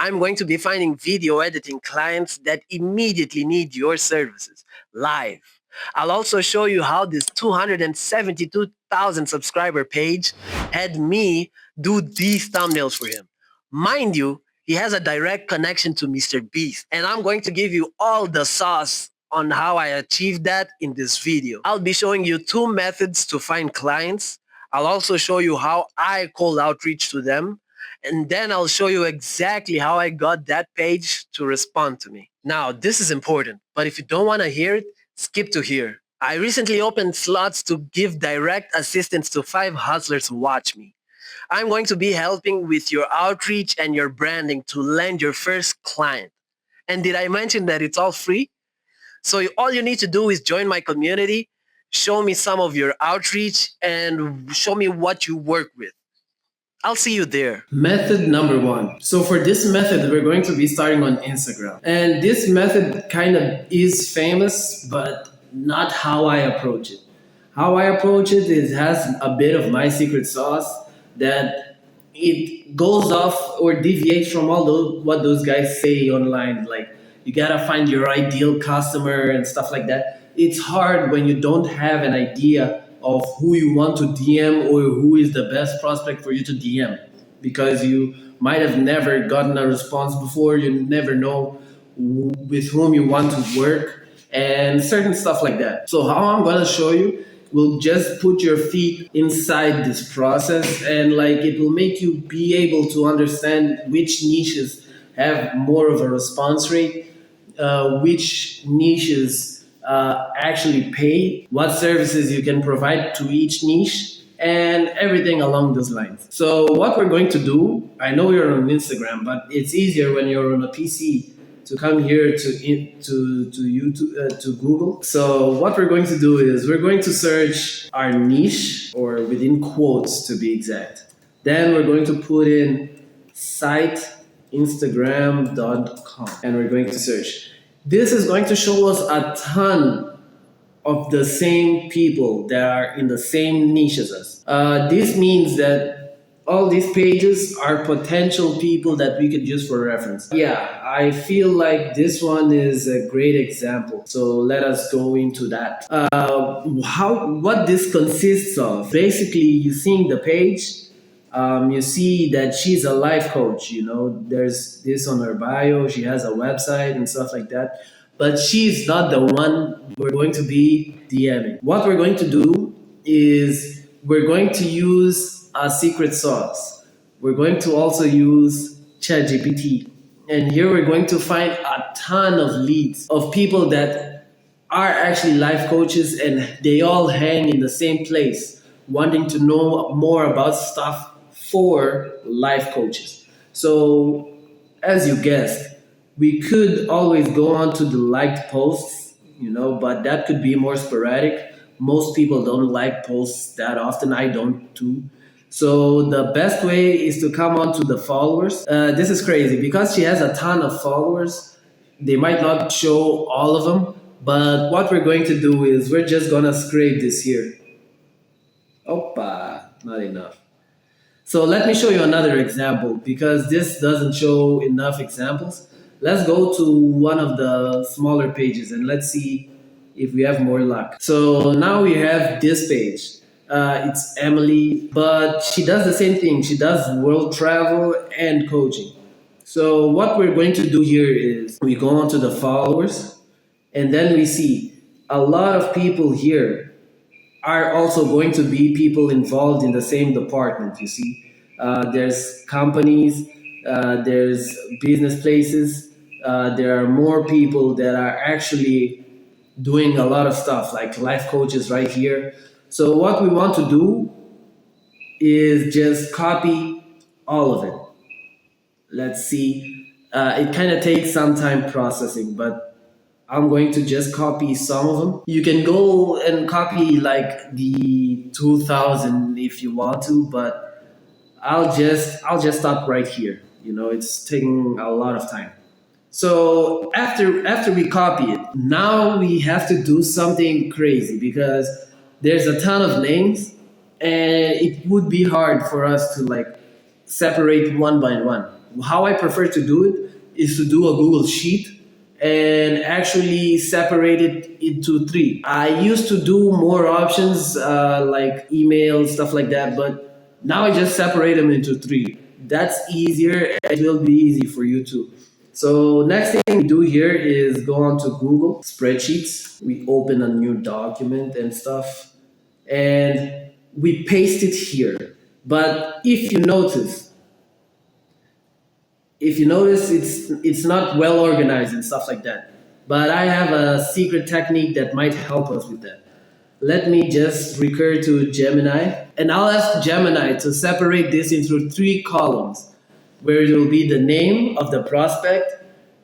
I'm going to be finding video editing clients that immediately need your services live. I'll also show you how this 272,000 subscriber page had me do these thumbnails for him. Mind you, he has a direct connection to Mr. Beast, and I'm going to give you all the sauce on how I achieved that in this video. I'll be showing you two methods to find clients. I'll also show you how I cold outreach to them, and then I'll show you exactly how I got that page to respond to me. Now, this is important, but if you don't want to hear it, skip to here. I recently opened slots to give direct assistance to 5 hustlers who watch me. I'm going to be helping with your outreach and your branding to land your first client. And did I mention that it's all free? So all you need to do is join my community, show me some of your outreach, and show me what you work with. I'll see you there. Method number one. So for this method, we're going to be starting on Instagram. And this method kind of is famous, but not how I approach it. How I approach it is has a bit of my secret sauce that it goes off or deviates from all those what those guys say online. Like you gotta find your ideal customer and stuff like that. It's hard when you don't have an idea of who you want to DM or who is the best prospect for you to DM because you might have never gotten a response before. You never know with whom you want to work and certain stuff like that. So how I'm gonna show you will just put your feet inside this process and like it will make you be able to understand which niches have more of a response rate, which niches actually pay, what services you can provide to each niche, and everything along those lines. So what we're going to do, I know you're on Instagram, but it's easier when you're on a PC to come here to YouTube to Google. So what we're going to do is we're going to search our niche, or within quotes to be exact. Then we're going to put in site instagram.com and we're going to search. This is going to show us a ton of the same people that are in the same niche as us. This means that all these pages are potential people that we could use for reference. Yeah, I feel like this one is a great example. So let us go into that. What this consists of? Basically, you seeing the page. You see that she's a life coach. You know, there's this on her bio. She has a website and stuff like that. But she's not the one we're going to be DMing. What we're going to do is we're going to use a secret sauce. We're going to also use ChatGPT. And here we're going to find a ton of leads of people that are actually life coaches and they all hang in the same place, wanting to know more about stuff for life coaches. So, as you guessed, we could always go on to the liked posts, you know, but that could be more sporadic. Most people don't like posts that often. I don't too. So the best way is to come on to the followers. This is crazy because she has a ton of followers. They might not show all of them, but what we're going to do is we're just gonna scrape this here. Opa, not enough. So let me show you another example because this doesn't show enough examples. Let's go to one of the smaller pages and let's see if we have more luck. So now we have this page. It's Emily, but she does the same thing. She does world travel and coaching. So what we're going to do here is we go on to the followers and then we see a lot of people here are also going to be people involved in the same department. You see, there's companies, there's business places, there are more people that are actually doing a lot of stuff like life coaches right here. So what we want to do is just copy all of it. Let's see. It kind of takes some time processing, but I'm going to just copy some of them. You can go and copy like the 2000 if you want to, but I'll just stop right here. You know, it's taking a lot of time. So after we copy it, now we have to do something crazy because there's a ton of names and it would be hard for us to like separate one by one. how I prefer to do it is to do a Google Sheet and actually separate it into three. I used to do more options like email, stuff like that, but now I just separate them into three. That's easier and it will be easy for you too. So next thing we do here is go on to Google Spreadsheets. We open a new document and stuff and we paste it here. But if you notice it's not well organized and stuff like that. But I have a secret technique that might help us with that. Let me just recur to Gemini, and I'll ask Gemini to separate this into three columns, where it will be the name of the prospect,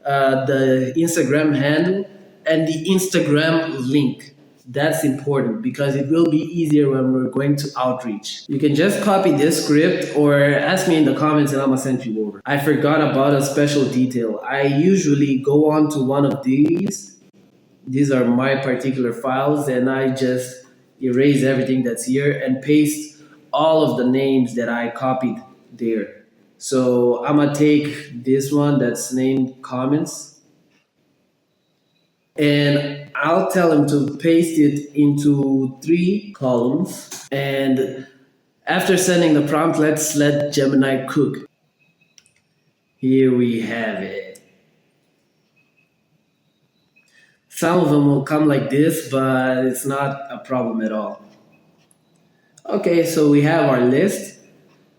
the Instagram handle, and the Instagram link. That's important because it will be easier when we're going to outreach. You can just copy this script or ask me in the comments and I'm gonna send you over. I forgot about a special detail. I usually go on to one of these are my particular files, and I just erase everything that's here and paste all of the names that I copied there. So I'm gonna take this one that's named comments, and I'll tell him to paste it into three columns. And after sending the prompt, let's let Gemini cook. Here we have it. Some of them will come like this, but it's not a problem at all. Okay, so we have our list.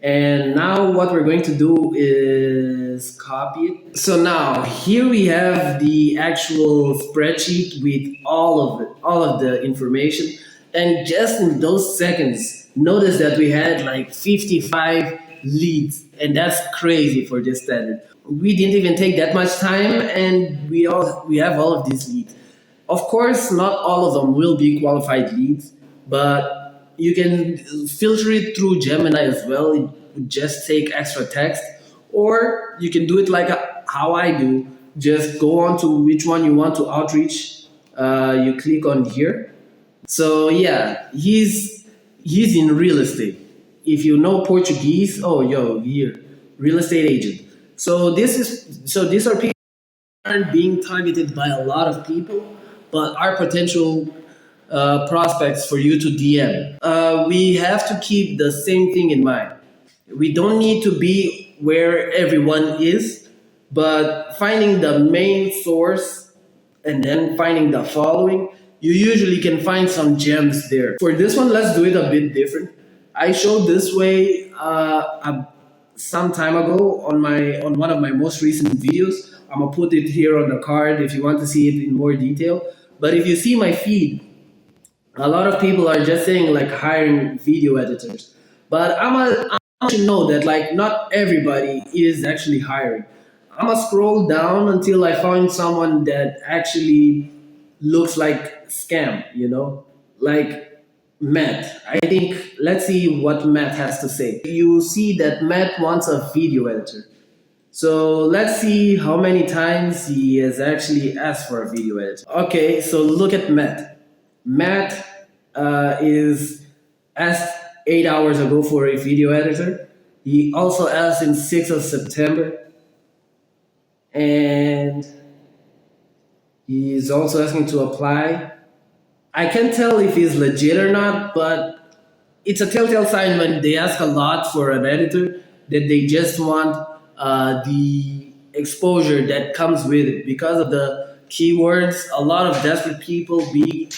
And now what we're going to do is copy it. So now here we have the actual spreadsheet with all of the information. And just in those seconds, notice that we had like 55 leads. And that's crazy for this standard. We didn't even take that much time and we have all of these leads. Of course, not all of them will be qualified leads, but you can filter it through Gemini as well. It would just take extra text, or you can do it like how I do. Just go on to which one you want to outreach. You click on here. So yeah, he's in real estate. If you know Portuguese, oh yo, here, real estate agent. So these are people aren't being targeted by a lot of people, but are potential prospects for you to DM. We have to keep the same thing in mind. We don't need to be where everyone is, but finding the main source and then finding the following, you usually can find some gems there. For this one, let's do it a bit different. I showed this way some time ago on one of my most recent videos. I'm gonna put it here on the card if you want to see it in more detail. But if you see my feed, a lot of people are just saying like hiring video editors. But I want you to know that like not everybody is actually hiring. I'm gonna scroll down until I find someone that actually looks like scam, like Matt. I think let's see what Matt has to say. You see that Matt wants a video editor. So let's see how many times he has actually asked for a video editor. Okay, so look at Matt. Matt is asked 8 hours ago for a video editor. He also asked in 6th of September. And he's also asking to apply. I can't tell if he's legit or not, but it's a telltale sign when they ask a lot for an editor that they just want the exposure that comes with it. Because of the keywords, a lot of desperate people be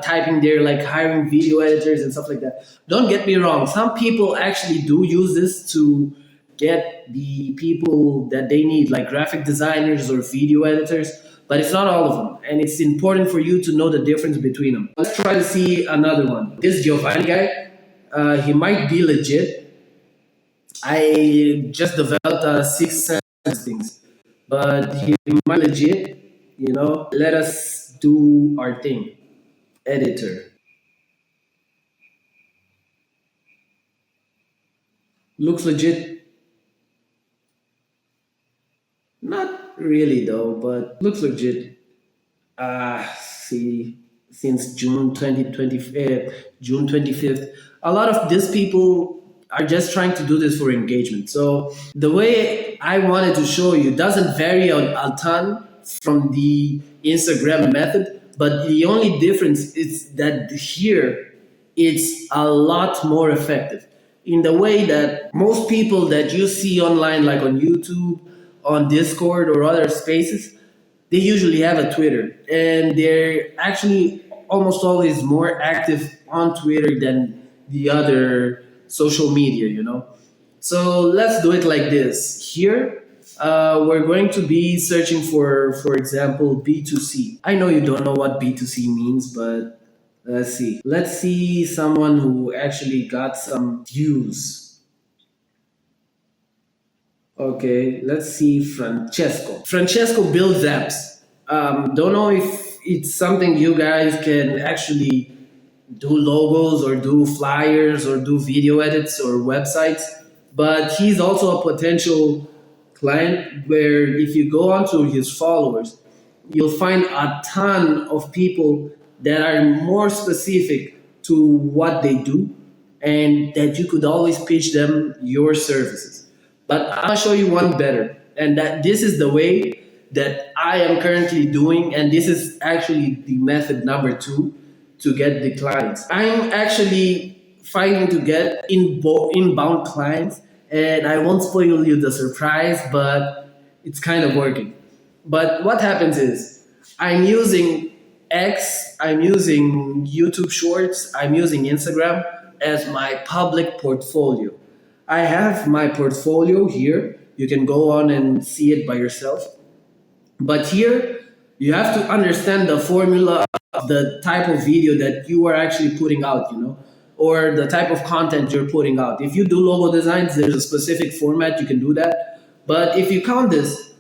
typing there like hiring video editors and stuff like that. Don't get me wrong, some people actually do use this to get the people that they need, like graphic designers or video editors, but it's not all of them. And it's important for you to know the difference between them. Let's try to see another one. This Giovanni guy, he might be legit. I just developed a six sense things, but he might legit. Let us do our thing. Editor looks legit. Not really though, but looks legit. See, since June 2020, June 25th, a lot of these people are just trying to do this for engagement. So the way I wanted to show you doesn't vary a ton from the Instagram method, but the only difference is that here it's a lot more effective in the way that most people that you see online, like on YouTube, on Discord, or other spaces, they usually have a Twitter, and they're actually almost always more active on Twitter than the other social media, you know? So let's do it like this. Here, we're going to be searching for example, B2C. I know you don't know what B2C means, but let's see. Let's see someone who actually got some views. Okay, let's see Francesco. Francesco builds apps. Don't know if it's something you guys can actually do logos or do flyers or do video edits or websites, but he's also a potential client where if you go onto his followers, you'll find a ton of people that are more specific to what they do and that you could always pitch them your services. But I'll show you one better. And that this is the way that I am currently doing. And this is actually the method number two to get the clients. I'm actually fighting to get inbound clients. And I won't spoil you the surprise, but it's kind of working. But what happens is I'm using X, I'm using YouTube Shorts, I'm using Instagram as my public portfolio. I have my portfolio here. You can go on and see it by yourself. But here, you have to understand the formula of the type of video that you are actually putting out, you know, or the type of content you're putting out. If you do logo designs, there's a specific format you can do that. But if you count this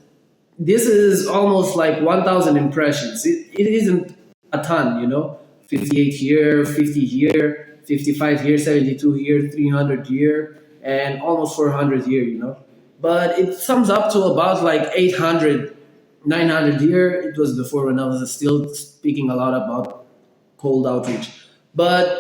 is almost like 1,000 impressions. It isn't a ton, you know, 58 here, 50 here, 55 here, 72 here, 300 here, and almost 400 here, you know. But it sums up to about like 800, 900 here. It was before when I was still speaking a lot about cold outreach. But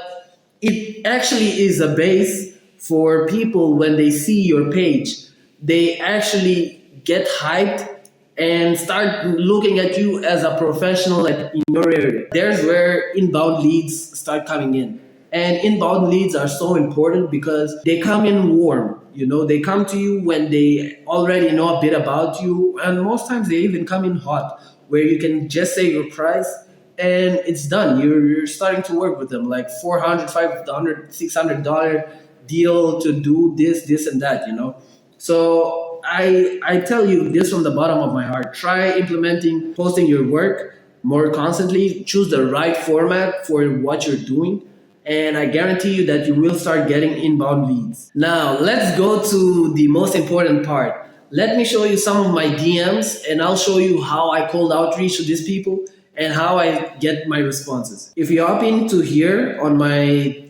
it actually is a base for people when they see your page. They actually get hyped and start looking at you as a professional like in your area. There's where inbound leads start coming in. And inbound leads are so important because they come in warm. You know, they come to you when they already know a bit about you, and most times they even come in hot, where you can just say your price and it's done. You're starting to work with them like 400, 500, $600 deal to do this, and that, you know. So I tell you this from the bottom of my heart. Try implementing posting your work more constantly. Choose the right format for what you're doing. And I guarantee you that you will start getting inbound leads. Now, let's go to the most important part. Let me show you some of my DMs and I'll show you how I cold outreach to these people and how I get my responses. If you hop into here on my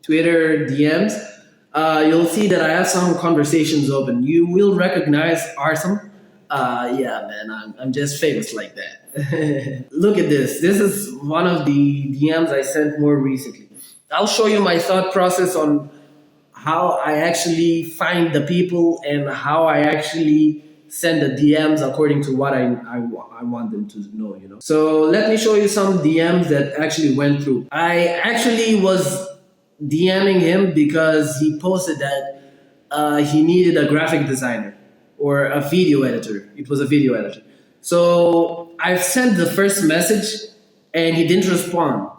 Twitter DMs, you'll see that I have some conversations open. You will recognize Arsom. Yeah, man, I'm just famous like that. Look at this. This is one of the DMs I sent more recently. I'll show you my thought process on how I actually find the people and how I actually send the DMs according to what I want them to know, you know. So let me show you some DMs that actually went through. I actually was DMing him because he posted that he needed a graphic designer or a video editor. It was a video editor. So I sent the first message and he didn't respond.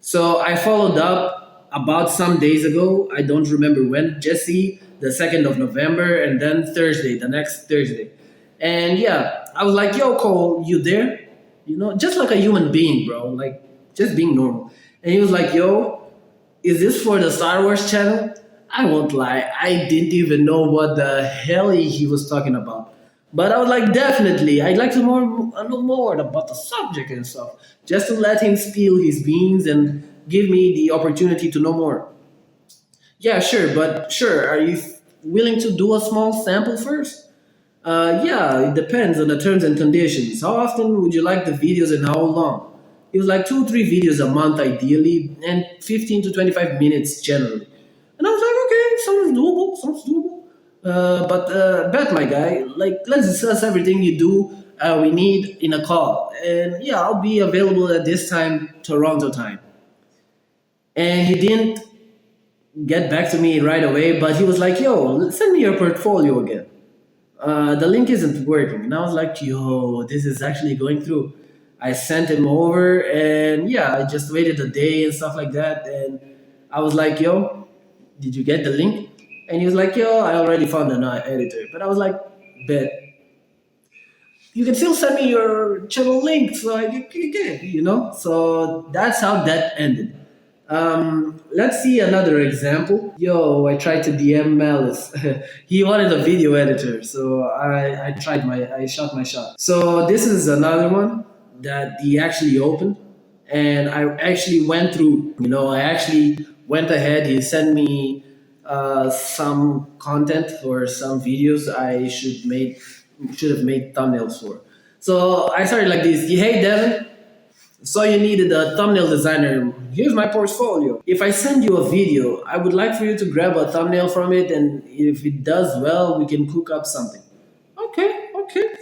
So I followed up about some days ago. I don't remember when. Jesse, the 2nd of November, and then Thursday, the next Thursday. And yeah, I was like, yo, Cole, you there? You know, just like a human being, bro. Like, just being normal. And he was like, yo, is this for the Star Wars channel? I won't lie, I didn't even know what the hell he was talking about. But I was like, definitely, I'd like to know more about the subject and stuff, just to let him spill his beans and give me the opportunity to know more. Yeah, sure, but sure, are you willing to do a small sample first? Yeah, it depends on the terms and conditions. How often would you like the videos and how long? It was like 2 3 videos a month ideally, and 15 to 25 minutes generally. And I was like, okay, doable. Sounds doable. But bet my guy, like let's discuss everything you do. We need in a call, and yeah, I'll be available at this time, Toronto time. And he didn't get back to me right away, but he was like, "Yo, send me your portfolio again. The link isn't working." And I was like, "Yo, this is actually going through." I sent him over, and yeah, I just waited a day and stuff like that. And I was like, "Yo, did you get the link?" And he was like, "Yo, I already found an editor." But I was like, "Bet you can still send me your channel link so I can get it, you know?" So that's how that ended. Let's see another example. Yo, I tried to DM Malice. He wanted a video editor, so I shot my shot. So this is another one that he actually opened, and I actually went through. I actually went ahead. He sent me some content or some videos I should have made thumbnails for. So I started like this. Hey, Devin. So you needed a thumbnail designer. Here's my portfolio. If I send you a video, I would like for you to grab a thumbnail from it, and if it does well, we can cook up something. Okay,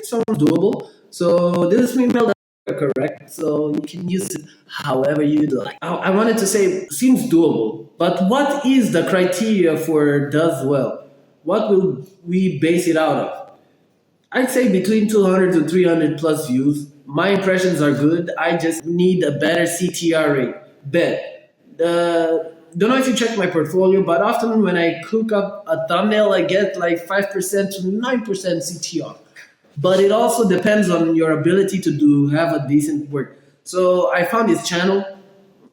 sounds doable. So this is email correct. So you can use it however you'd like. I wanted to say seems doable, but what is the criteria for does well? What will we base it out of? I'd say between 200 to 300 plus views. My impressions are good. I just need a better CTR rate. Bet. Don't know if you checked my portfolio, but often when I cook up a thumbnail, I get like 5% to 9% CTR. But it also depends on your ability to have a decent work. So I found his channel,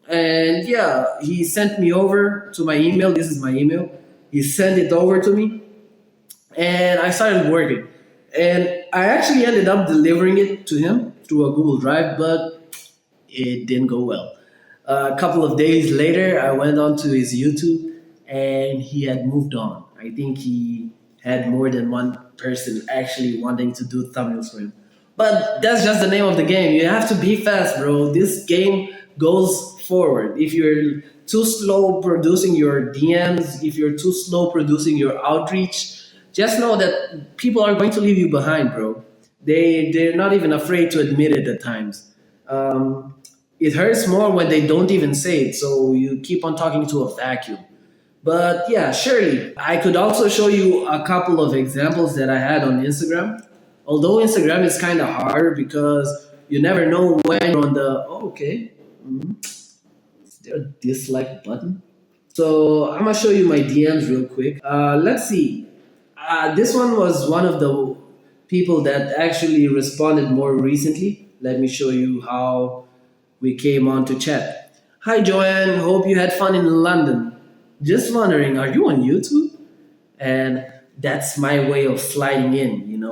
and yeah, he sent me over to my email. This is my email. He sent it over to me, and I started working. And I actually ended up delivering it to him through a Google Drive, but it didn't go well. A couple of days later, I went onto his YouTube, and he had moved on. I think he had more than one person actually wanting to do thumbnails for him. But that's just the name of the game. You have to be fast, bro. This game goes forward. If you're too slow producing your DMs, if you're too slow producing your outreach, just know that people are going to leave you behind, bro. They're not even afraid to admit it at times. It hurts more when they don't even say it, so you keep on talking to a vacuum. But yeah, surely I could also show you a couple of examples that I had on Instagram. Although Instagram is kind of hard because you never know when you're on the okay. Is there a dislike button? So I'm gonna show you my DMs real quick. Let's see. This one was one of the people that actually responded more recently. Let me show you how we came on to chat. Hi Joanne, hope you had fun in London. Just wondering, are you on YouTube? And that's my way of sliding in.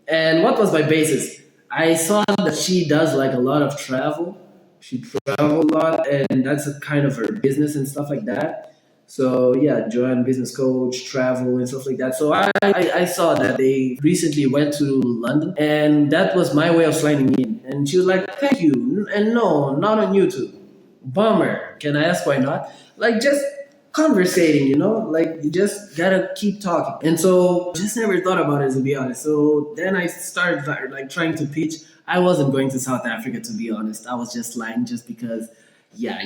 And what was my basis? I saw that she does like a lot of travel. She travels a lot, and that's a kind of her business and stuff like that. So yeah, Joanne, business coach, travel and stuff like that. So I saw that they recently went to London, and that was my way of sliding in. And she was like, "Thank you," and no, not on YouTube. Bummer. Can I ask why not? Like just conversating, like you just gotta keep talking. And so just never thought about it to be honest. So then I started like trying to pitch. I wasn't going to South Africa to be honest. I was just lying just because, yeah.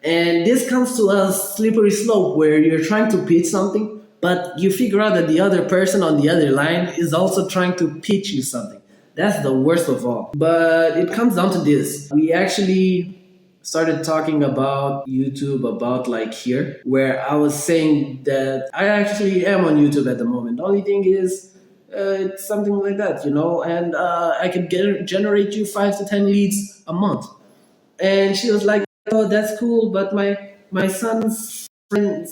And this comes to a slippery slope where you're trying to pitch something, but you figure out that the other person on the other line is also trying to pitch you something. That's the worst of all. But it comes down to this. We actually started talking about YouTube about like here, where I was saying that I actually am on YouTube at the moment. The only thing is, it's something like that, and I could generate you 5 to 10 leads a month. And she was like, "Oh, that's cool, but my son's friend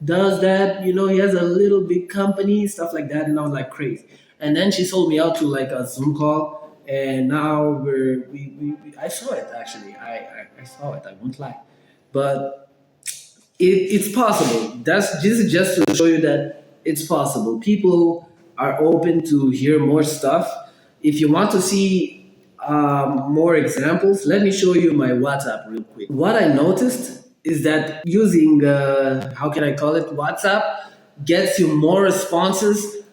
does that. He has a little big company, stuff like that." And I was like, crazy. And then she sold me out to like a Zoom call, and now I saw it actually. I saw it. I won't lie, but it's possible. This is just to show you that it's possible. People are open to hear more stuff. If you want to see more examples, let me show you my WhatsApp real quick. What I noticed is that using how can I call it WhatsApp, gets you more responses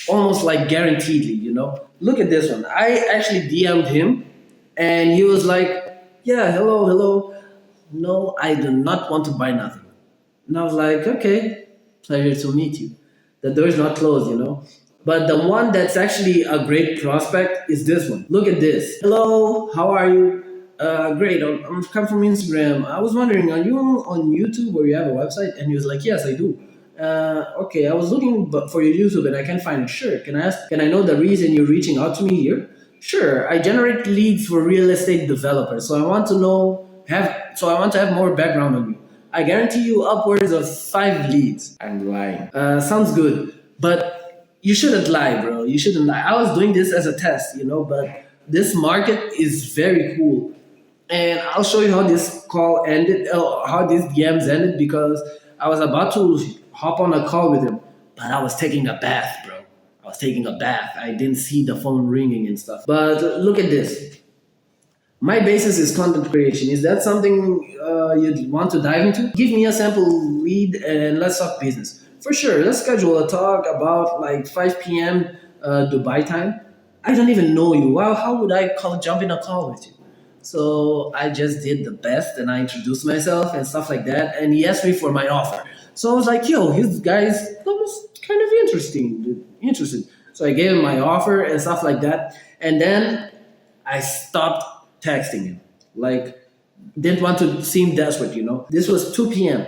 almost like guaranteedly. Look at this one. I actually DM'd him and he was like, yeah, hello, hello. No, I do not want to buy nothing. And I was like, okay, pleasure to meet you. The door is not closed. But the one that's actually a great prospect is this one. Look at this. Hello, how are you? Great, I'm come from Instagram. I was wondering, are you on YouTube or you have a website? And he was like, yes, I do. Okay, I was looking for your YouTube and I can't find it. Sure, can I ask? Can I know the reason you're reaching out to me here? Sure, I generate leads for real estate developers. So I want to have more background on you. I guarantee you upwards of 5 leads. I'm lying. Sounds good, but you shouldn't lie, bro. You shouldn't lie. I was doing this as a test, but this market is very cool. And I'll show you how this call ended, how these DMs ended, because I was about to hop on a call with him, but I was taking a bath, bro. I was taking a bath. I didn't see the phone ringing and stuff. But look at this. My basis is content creation. Is that something you'd want to dive into? Give me a sample lead and let's talk business. For sure, let's schedule a talk about like 5 p.m. Dubai time. I don't even know you. Well, how would I jump in a call with you? So I just did the best and I introduced myself and stuff like that. And he asked me for my offer. So I was like, yo, this guy's almost kind of interested. So I gave him my offer and stuff like that. And then I stopped texting him. Like, didn't want to seem desperate. This was 2 p.m.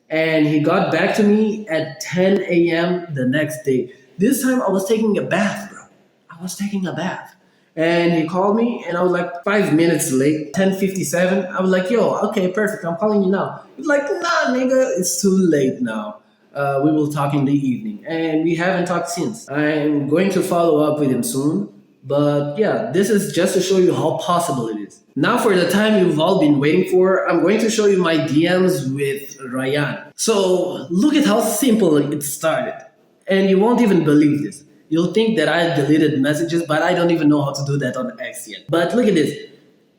And he got back to me at 10 a.m. the next day. This time I was taking a bath, bro. I was taking a bath. And he called me and I was like 5 minutes late, 10:57. I was like, yo, okay, perfect. I'm calling you now. He's like, nah, nigga, it's too late now. We will talk in the evening. And we haven't talked since. I'm going to follow up with him soon. But yeah, this is just to show you how possible it is. Now for the time you've all been waiting for, I'm going to show you my DMs with Ryan. So look at how simple it started. And you won't even believe this. You'll think that I deleted messages, but I don't even know how to do that on X yet. But look at this.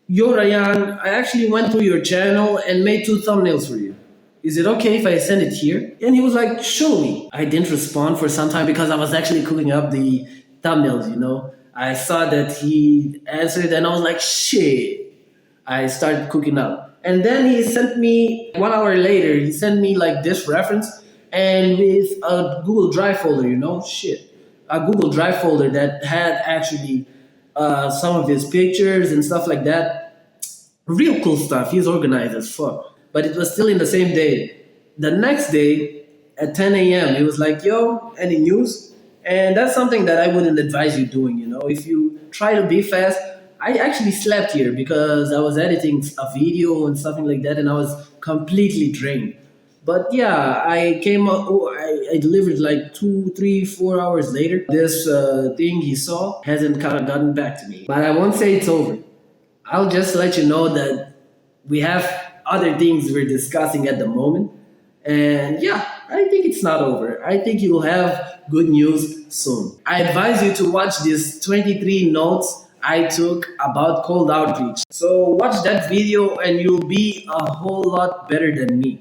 Yo, Ryan, I actually went through your channel and made 2 thumbnails for you. Is it okay if I send it here? And he was like, show me. I didn't respond for some time because I was actually cooking up the thumbnails. I saw that he answered and I was like, shit. I started cooking up. And then he sent me, 1 hour later, he sent me like this reference and with a Google Drive folder, shit. A Google Drive folder that had actually some of his pictures and stuff like that. Real cool stuff. He's organized as fuck. But it was still in the same day. The next day at 10 a.m., he was like, yo, any news? And that's something that I wouldn't advise you doing. If you try to be fast, I actually slept here because I was editing a video and something like that, and I was completely drained. But yeah, I came up. I delivered like 2, 3, 4 hours later. This thing he saw hasn't kind of gotten back to me. But I won't say it's over. I'll just let you know that we have other things we're discussing at the moment. And yeah, I think it's not over. I think you'll have good news soon. I advise you to watch these 23 notes I took about cold outreach. So watch that video and you'll be a whole lot better than me.